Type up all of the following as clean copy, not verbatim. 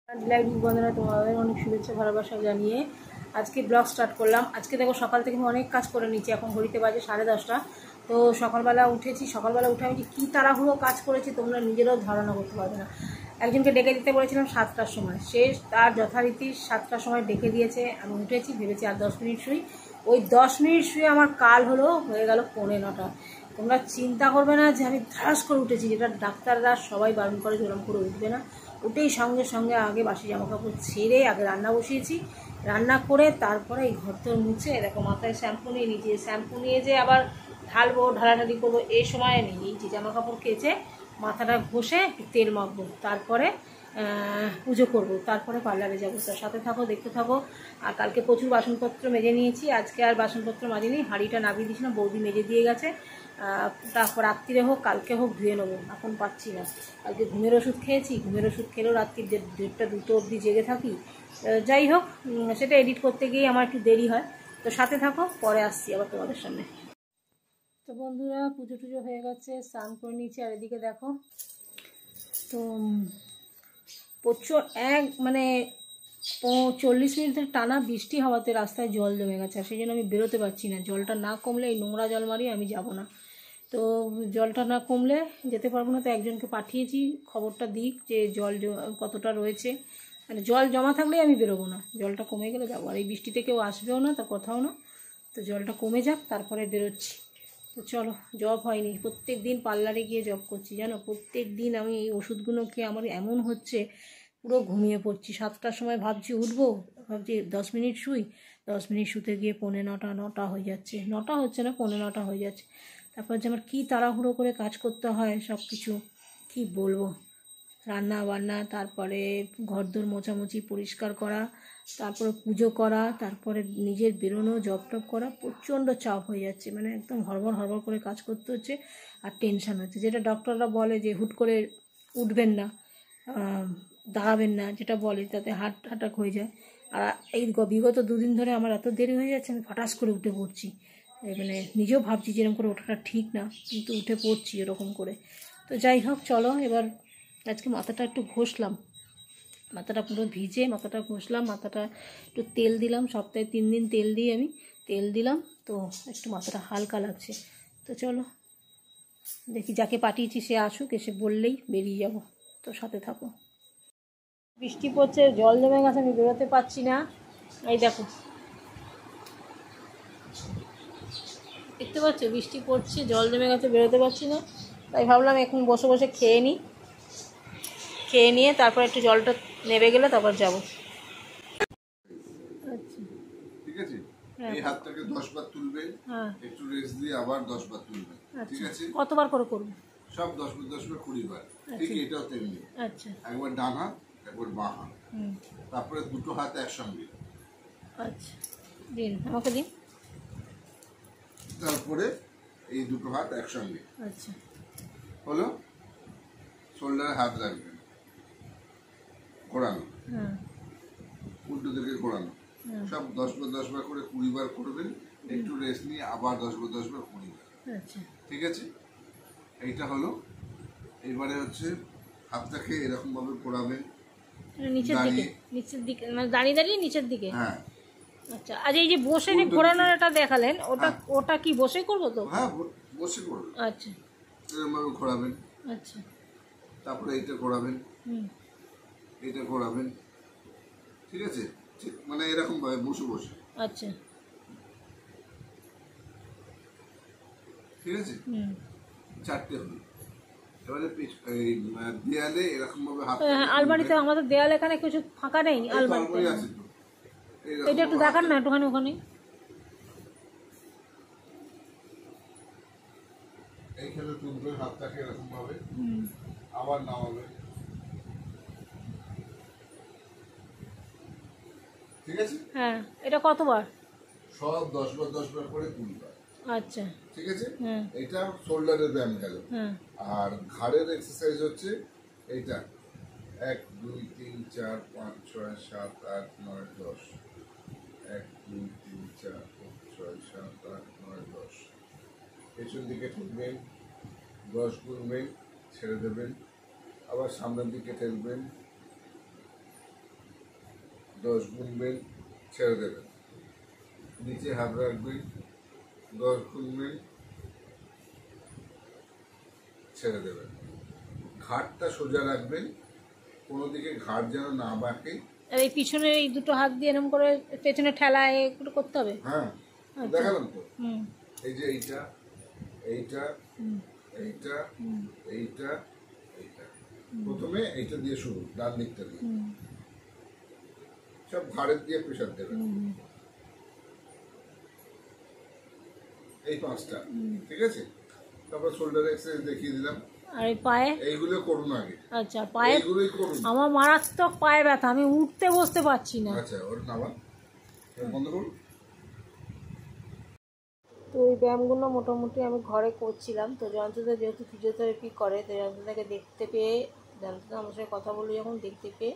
Deloitte বন্ধুরা, তোমাদের অনেক শুভেচ্ছা ভালোবাসা জানিয়ে আজকে ব্লগ স্টার্ট করলাম। আজকে দেখো সকাল থেকে আমি অনেক কাজ করে নিচ্ছি। এখন ঘড়িতে বাজে 10:30। তো সকালবেলা উঠেছি। সকালবেলা উঠে আমি যে কী তাড়াহুড়ো কাজ করেছি তোমরা নিজেরাও ধারণা করতে পারবে না। একজনকে ডেকে দিতে বলেছিলাম 7টার সময়, সে তার যথারীতি 7টার সময় ডেকে দিয়েছে। আমি উঠেছি, ভেবেছি আর 10 মিনিট শুই। ওই 10 মিনিট শুয়ে আমার কাল হয়ে গেল 9:45। তোমরা চিন্তা করবে না যে আমি ধারাস করে উঠেছি, যেটা ডাক্তাররা সবাই বারণ করে জোরম করে উঠবে না। উঠেই সঙ্গে সঙ্গে আগে বাসি জামাকাপড় ছেড়ে আগে রান্না বসিয়েছি। রান্না করে তারপরে এই ঘরদোর মুছে দেখো মাথায় শ্যাম্পু নিয়ে নিয়েছি। শ্যাম্পু নিয়ে যে আবার ঢালবো, ঢালাঢালি করবো এই সময় নেই। এই যে জামাকাপড় কেচে মাথাটা ঘষে তেল মাখবো, তারপরে পুজো করব, তারপরে পার্লারে যাবো। তার সাথে থাকো, দেখতে থাকো। আর কালকে প্রচুর বাসনপত্র মেজে নিয়েছি, আজকে আর বাসনপত্র মাজিনি। হাঁড়িটা নামিয়ে দিয়েছিলাম, বৌদি মেজে দিয়ে গেছে। তারপর রাত্রিরে হোক কালকে হোক ধুয়ে নেবো, এখন পাচ্ছি না। কালকে ঘুমের ওষুধ খেয়েছি, ঘুমের ওষুধ খেলেও রাত্রি 1:30-2 অবধি জেগে থাকি। যাই হোক, সেটা এডিট করতে গিয়েই আমার একটু দেরি হয়। তো সাথে থাকো, পরে আসছি আবার তোমাদের সামনে। তো বন্ধুরা, পুজো টুজো হয়ে গেছে, স্নান করে নিয়েছি। আর এদিকে দেখো, তো প্রচুর মানে 40 মিনিটের টানা বৃষ্টি হওয়াতে রাস্তায় জল জমে গেছে। আর সেই জন্য আমি বেরোতে পারছি না। জলটা না কমলে, এই নোংরা জল মারিয়ে আমি যাব না। তো জলটা না কমলে যেতে পারবো না। তো একজনকে পাঠিয়েছি খবরটা দিক যে জল কতটা রয়েছে। মানে জল জমা থাকলেই আমি বেরোবো না, জলটা কমে গেলে যাবো। আর এই বৃষ্টিতে কেউ আসবেও না, তা কোথাও না। তো জলটা কমে যাক, তারপরে বেরোচ্ছি। তো চলো, জব হয়নি। প্রত্যেক দিন পার্লারে গিয়ে জব করছি জানো। প্রত্যেক দিন আমি এই ওষুধগুলো খেয়ে আমার এমন হচ্ছে, পুরো ঘুমিয়ে পড়ছি। 7টার সময় ভাবছি উঠবো, ভাবছি 10 মিনিট শুই। 10 মিনিট শুতে গিয়ে 9:45 হয়ে যাচ্ছে। 9টা হচ্ছে না, 9:45 হয়ে যাচ্ছে। তারপর যে আমার কী তাড়াহুড়ো করে কাজ করতে হয়, সব কিছু কী বলবো। রান্না বান্না, তারপরে ঘরদোর মোছামুছি, পরিষ্কার করা, তারপরে পুজো করা, তারপরে নিজের বেরোনো, জব টব করা, প্রচণ্ড চাপ হয়ে যাচ্ছে। মানে একদম হড়বড় করে কাজ করতে হচ্ছে। আর টেনশান হচ্ছে, যেটা ডক্টররা বলে যে হুট করে উঠবেন না, দাঁড়াবেন না, যেটা বলে তাতে হার্ট অ্যাটাক হয়ে যায়। আর এই বিগত 2 দিন ধরে আমার এত দেরি হয়ে যাচ্ছে, আমি ফটাস করে উঠে পড়ছি। মানে নিজেও ভাবছি যে এরকম করে ওঠাটা ঠিক না, কিন্তু উঠে পড়ছি এরকম করে। তো যাই হোক, চলো এবার। আজকে মাথাটা একটু ঘষলাম, মাথাটা পুরো ভিজে মাথাটা ঘষলাম। মাথাটা একটু তেল দিলাম, সপ্তাহে 3 দিন তেল দিই আমি। তেল দিলাম তো একটু মাথাটা হালকা লাগছে। তো চলো দেখি, যাকে পাঠিয়েছি সে আসুক, এসে বললেই বেরিয়ে যাব। তো সাথে থাকো। বৃষ্টি পড়ছে, জল জমে গেছে, আমি বেরোতে পারছি না। এই দেখো, দেখতে পাচ্ছ বৃষ্টি পড়ছে, জল জমে গেছে, বেরোতে পারছি না। তাই ভাবলাম এখন বসে বসে খেয়ে নিই। খেয়ে নিয়ে তারপর একটু জলটা নেমে গেলে তারপর যাবো। আচ্ছা, ঠিক আছে। এই হাতটাকে 10 বার তুলবে, একটু রেস্ট দিয়ে আবার 10 বার তুলবে। ঠিক আছে। কতবার করে করব? সব 10 বার 10 বার 20 বার। ঠিক এটাও তেমনি। আচ্ছা, একবার ডান হাত, একবার বাঁ হাত। তারপরে দুটো হাত একসঙ্গে। আচ্ছা, দিন আমাকে দিন। তারপরে এই দুটো হাত একসঙ্গে। আচ্ছা, হলো। শোল্ডারে হাত রাখবেন, ঘোরানো, উল্টো দিকে ঘোরানো। সব 10 বার 10 বার করে 20 বার করবেন। একটু রেস্ট নিয়ে আবার 10 বার 10 বার 20 বার। আচ্ছা, ঠিক আছে। এইটা হলো। এবারে হচ্ছে হাতটাকে এরকম ভাবে ঘোরাবেন, নিচের দিকে, নিচের দিকে মানে দাঁড়িয়ে দাঁড়িয়ে নিচের দিকে। হ্যাঁ। আচ্ছা, আজ এই যে বসে যে ঘোরানোর এটা দেখালেন, ওটা ওটা কি বসে করবো তো? হ্যাঁ, বসে করবেন। আচ্ছা, এরকম ভাবে ঘোরাবেন। আচ্ছা, তারপরে এইটা ঘোরাবেন, এইটা ঘোরাবেন। ঠিক আছে। মানে এরকম ভাবে বসে বসে। আচ্ছা, ঠিক আছে। 4টে হলো। এবারে এই দেয়ালে এরকম ভাবে হাত, আলমারিতে আমাদের দেয়াল এখানে কিছু ফাঁকা নেই। আলমারিতে আছে তো, এটা একটু দেখান না একটুখানি ওখানে। এইখানে তুলবে হাতটাকে এরকম ভাবে, আবার নামাবে। ঠিক আছে। হ্যাঁ, এটা কতবার? সব 10 বার 10 বার করে 20 বার। আচ্ছা, ঠিক আছে। এটা শোল্ডারের ব্যায়াম গেল। আর ঘাড়ের এক্সারসাইজ হচ্ছে এইটা 1 2 3 4 5 6 7 8 9 10। 1 2 3 4 5 6 7 8 9 10। পেছন দিকে ঠেলবেন, 10 গুনবেন, ছেড়ে দেবেন, আবার সামনের দিকে ঠেলবেন, 10 গুনবেন, ছেড়ে দেবেন। নিচে হাত রাখবেন, 10 গুনবেন, ছেড়ে দেবেন। ঘাটটা সোজা রাখবেন, কোনো দিকে ঘাট যেন না বাঁকে। আর এই পিছনে এই দুটো হাত দিয়ে এরকম করে পেছনে ঠেলায় একটু করতে হবে। হ্যাঁ, আচ্ছা। দেখালাম তো। হুম। এই যে এইটা, এইটা, এইটা, এইটা, এইটা। প্রথমে এইটা দিয়ে শুরু, ডান দিকটা দিয়ে। সব ঘাড়ের দিয়ে প্রেশার দেবেন। এই 5টা, ঠিক আছে? তারপর শোল্ডার এক্সারসাইজ দেখিয়ে দিলাম। আর এই পায়ে? এইগুলো করুন আগে। আচ্ছা, পায়ে এইগুলোই করুন। আমার মারাত্মক পায়ে ব্যথা, আমি উঠতে বসতে পারছি না। আচ্ছা, ওটা নামান, বন্ধ করুন। তো ওই ব্যায়ামগুলো মোটামুটি আমি ঘরে করছিলাম। তো জয়ন্তদা যেহেতু ফিজিওথেরাপি করে, তো জয়ন্তদাকে দেখতে পেয়ে, জয়ন্তদা আমার সাথে কথা বলে যখন দেখতে পেয়ে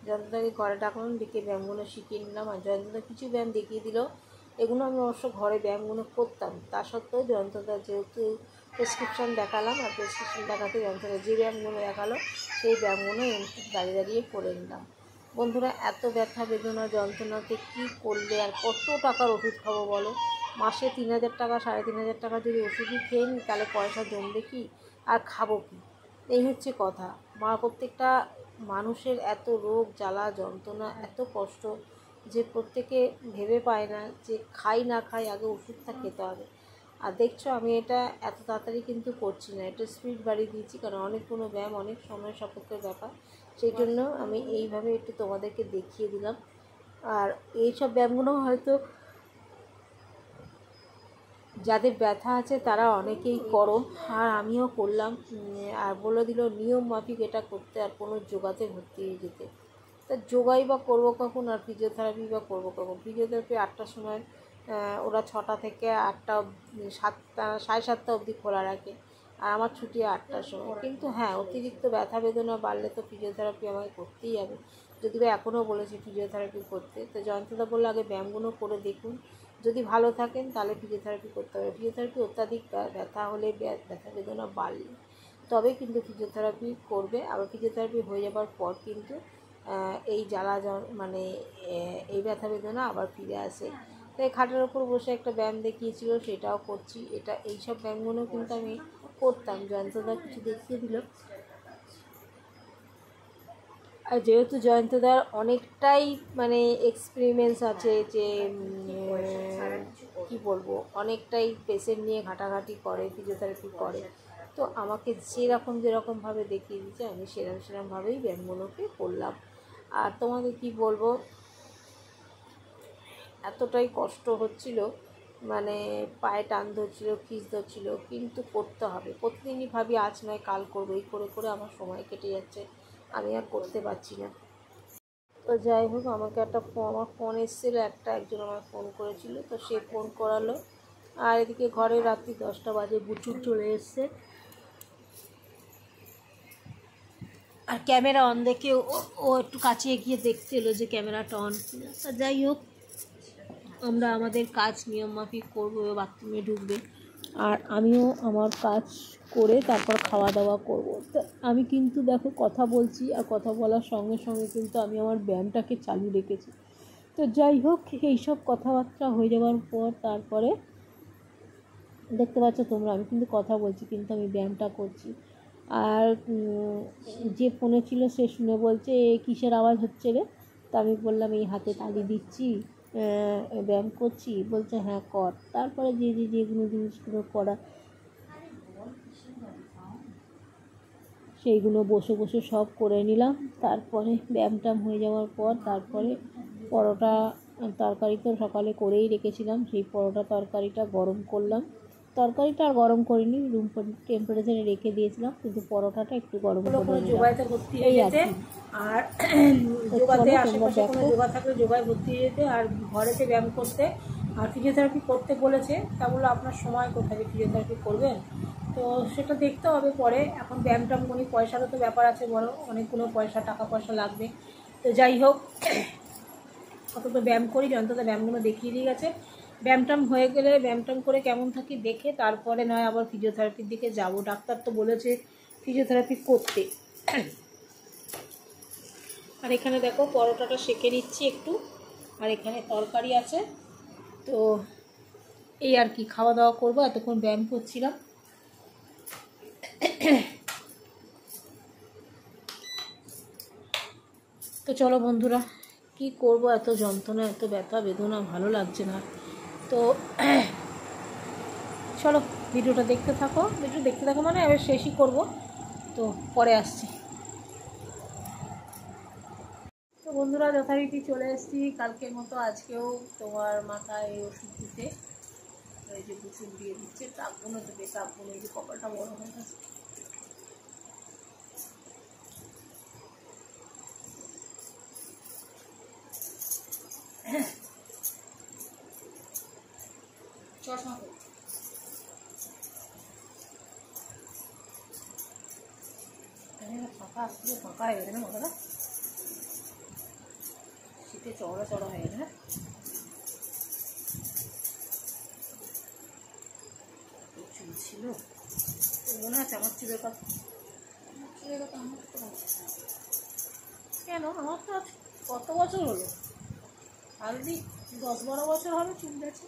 জয়ন্তদাকে ঘরে ডাকলাম, ডেকে ব্যায়ামগুলো শিখিয়ে নিলাম। আর জয়ন্তদা কিছু ব্যায়াম দেখিয়ে দিল। এগুলো আমি অবশ্য ঘরে ব্যায়ামগুলো করতাম। তা সত্ত্বেও জয়ন্তদা যেহেতু প্রেসক্রিপশান দেখালাম, আর প্রেসক্রিপশান দেখাতে জয়ন্তদা যে ব্যায়ামগুলো দেখালো সেই ব্যায়ামগুলো দাঁড়িয়ে দাঁড়িয়ে করে নিলাম। বন্ধুরা, এত ব্যথা বেদনা যন্ত্রণাতে কী করলে আর কত টাকার ওষুধ খাবো বলো? মাসে 3,000 টাকা 3,500 টাকা যদি ওষুধই খেয়ে নিই, তাহলে পয়সা জমবে কি আর খাবো কি? এই হচ্ছে কথা। প্রত্যেকটা মানুষের এত রোগ জ্বালা যন্ত্রণা, এত কষ্ট যে প্রত্যেকে ভেবে পায় না যে খাই না খাই আগে ওষুধটা খেতে হবে। আর দেখছো আমি এটা এত তাড়াতাড়ি কিন্তু করছি না, এটা স্পিড বাড়িয়ে দিয়েছি, কারণ অনেকগুলো ব্যায়াম অনেক সময় সাপেক্ষের ব্যাপার। সেই জন্য আমি এইভাবে একটু তোমাদেরকে দেখিয়ে দিলাম। আর এইসব ব্যায়ামগুলো হয়তো যাদের ব্যথা আছে তারা অনেকেই করো, আর আমিও করলাম। আর বলে দিল নিয়ম মাফিক এটা করতে, আর কোনো যোগাতে ভর্তি হয়ে যেতে। তা যোগাই বা করবো কখন, আর ফিজিওথেরাপি বা করবো কখন? ফিজিওথেরাপি 8টার সময়, ওরা 6টা থেকে 8টা, 7টা 7:30 অবধি খোলা রাখে, আর আমার ছুটি 8টার সময়। কিন্তু হ্যাঁ, অতিরিক্ত ব্যথা বেদনা বাড়লে তো ফিজিওথেরাপি আমাকে করতেই হবে। যদিও এখনও বলেছে ফিজিওথেরাপি করতে। তো জয়ন্তদা বললো আগে ব্যায়ামগুলো করে দেখুন, যদি ভালো থাকেন তাহলে ফিজিওথেরাপি করতে হবে। ফিজিওথেরাপি অত্যাধিক ব্যথা হলে, ব্যথা বেদনা বাড়লে তবে কিন্তু ফিজিওথেরাপি করবে। আবার ফিজিওথেরাপি হয়ে যাবার পর কিন্তু এই জ্বালা মানে এই ব্যথা বেদনা আবার ফিরে আসে। তাই খাটের ওপর বসে একটা ব্যায়াম দেখিয়েছিল, সেটাও করছি। এইসব ব্যায়ামগুলো কিন্তু আমি করতাম, জয়ন্তদা কিছু দেখিয়ে দিল। আর যেহেতু জয়ন্তদার অনেকটাই মানে এক্সপিরিয়েন্স আছে, যে কি বলবো, অনেকটাই পেশেন্ট নিয়ে ঘাটাঘাটি করে, ফিজিওথেরাপি করে, তো আমাকে যেরকমভাবে দেখিয়ে দিচ্ছে আমি সেরকমভাবেই ব্যায়ামগুলোকে করলাম। আর তোমাদের কি বলবো, এতটাই কষ্ট হচ্ছিল, মানে পায়ে টান ধরছিল, খিঁচ ধরছিল, কিন্তু করতে হবে। প্রতিদিনই ভাবি আজ নয় কাল করবো, এই করে করে আমার সময় কেটে যাচ্ছে, আমি আর করতে পারছি না। তো যাই হোক, আমাকে আমার ফোন এসেছিলো, একজন আমার ফোন করেছিল, তো সে ফোন করালো। আর এদিকে ঘরে রাত্রি 10টা বাজে, বুচুর চলে এসছে। আর ক্যামেরা অন দেখে ও একটু কাছে এগিয়ে দেখতে এলো যে ক্যামেরাটা অন কিনা। তা যাই হোক, আমরা আমাদের কাজ নিয়ম মাফিক করবো, বাথরুমে ঢুকবে, আর আমিও আমার কাজ করে তারপর খাওয়া দাওয়া করবো। তো আমি কিন্তু দেখো কথা বলছি, আর কথা বলার সঙ্গে সঙ্গে কিন্তু আমি আমার ব্যায়ামটাকে চালু রেখেছি। তো যাই হোক, এইসব কথাবার্তা হয়ে যাওয়ার পর তারপরে দেখতে পাচ্ছ তোমরা, আমি কিন্তু কথা বলছি কিন্তু আমি ব্যায়ামটা করছি। আর যে ফোনে ছিল সে শুনে বলছে কিসের আওয়াজ হচ্ছে রে? তা আমি বললাম এই হাতে তালি দিচ্ছি, ব্যায়াম করছি। বলছে হ্যাঁ কর। তারপরে যেগুলো জিনিসগুলো করা সেইগুলো বসে বসে সব করে নিলাম। তারপরে ব্যায়াম হয়ে যাওয়ার পর তারপরে পরোটা তরকারি তো সকালে করেই রেখেছিলাম, সেই পরোটা তরকারিটা গরম করলাম। তরকারিটা আর গরম করিনি, রুম টেম্পারেচারে রেখে দিয়েছিলাম, কিন্তু পরোটাটা একটু গরম করে যোগাইতে ভর্তি হয়ে যেতে। আর যোগাতে আশেপাশে কোনো যোগা থাকলে যোগায় ভর্তি হয়ে যেতে, আর ঘরেতে ব্যায়াম করতে। আর ফিজিওথেরাপি করতে বলেছে, তা বললো আপনার সময় কোথায় ফিজিওথেরাপি করবেন, তো সেটা দেখতে হবে পরে। এখন ব্যায়ামটা মনে পয়সারও তো ব্যাপার আছে, বড় অনেকগুলো টাকা পয়সা লাগবে। তো যাই হোক, অত তো ব্যায়াম করি, অন্তত ব্যায়ামগুলো দেখিয়ে দিয়ে গেছে। ব্যায়ামটাম হয়ে গেলে ব্যায়ামটাম করে কেমন থাকি দেখে তারপরে নয় আবার ফিজিওথেরাপির দিকে যাব। ডাক্তার তো বলেছে ফিজিওথেরাপি করতে। আর এখানে দেখো পরোটাটা সেঁকে নিচ্ছি একটু, আর এখানে তরকারি আছে। তো এই আর কি, খাওয়া দাওয়া করবো, এতক্ষণ ব্যায়াম করছিলাম। তো চলো বন্ধুরা, কি করব, এত যন্ত্রণা, এত ব্যথা বেদনা, ভালো লাগছে না। তো চলো ভিডিওটা দেখতে থাকো, মানে এবার শেষই করব, তো পরে আসছি। তো বন্ধুরা যথারীতি চলে এসেছি কালকের মতো আজকেও তোমার মাথায় ওষুধ দিতে। এই যে ওষুধ দিয়ে দিচ্ছে, টাকগুলো তো টাকগুলো, এই যে কপালটা বড় হয়ে গেছে। চশমা ফাঁকা আসলে ফাঁকা হয়ে গেছে না মাথাটা, শীতে চড়া চড়া হয়ে গেছে না। চুল ছিল মনে আছে আমার চুলের কথা, আমার তো কেন, আমার তো আজ কত বছর হলো, হালদি 10-12 বছর হবে চুল গেছে।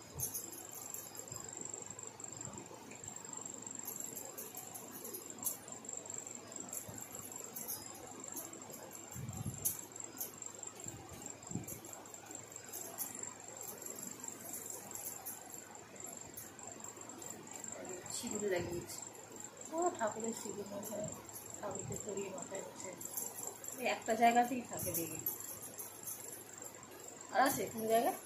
সিঁদুরে লাগিয়েছি, ও ঠাকুরের সিঁদুর মাথায়, ঠাকুরকে পরিয়ে মাথায় হচ্ছে, একটা জায়গাতেই থাকে দেখি, আর আছে কোনো জায়গায়।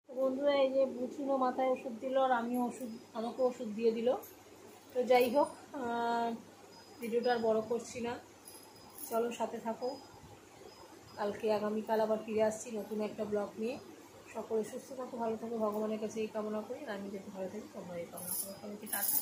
বন্ধুরা এই যে বুঝুনো মাথায় ওষুধ দিল, আর আমিও আমাকে ওষুধ দিয়ে দিল। তো যাই হোক, ভিডিওটা আর বড় করছি না, চলো সাথে থাকো। আগামীকাল আবার ফিরে আসছি নতুন একটা ব্লগ নিয়ে। সকলে সুস্থ থাকো, ভালো থাকো, ভগবানের কাছে এই কামনা করি, আর আমি যাতে ভালো থাকি তোমরা এই কামনা করো। সবাইকে টাটা।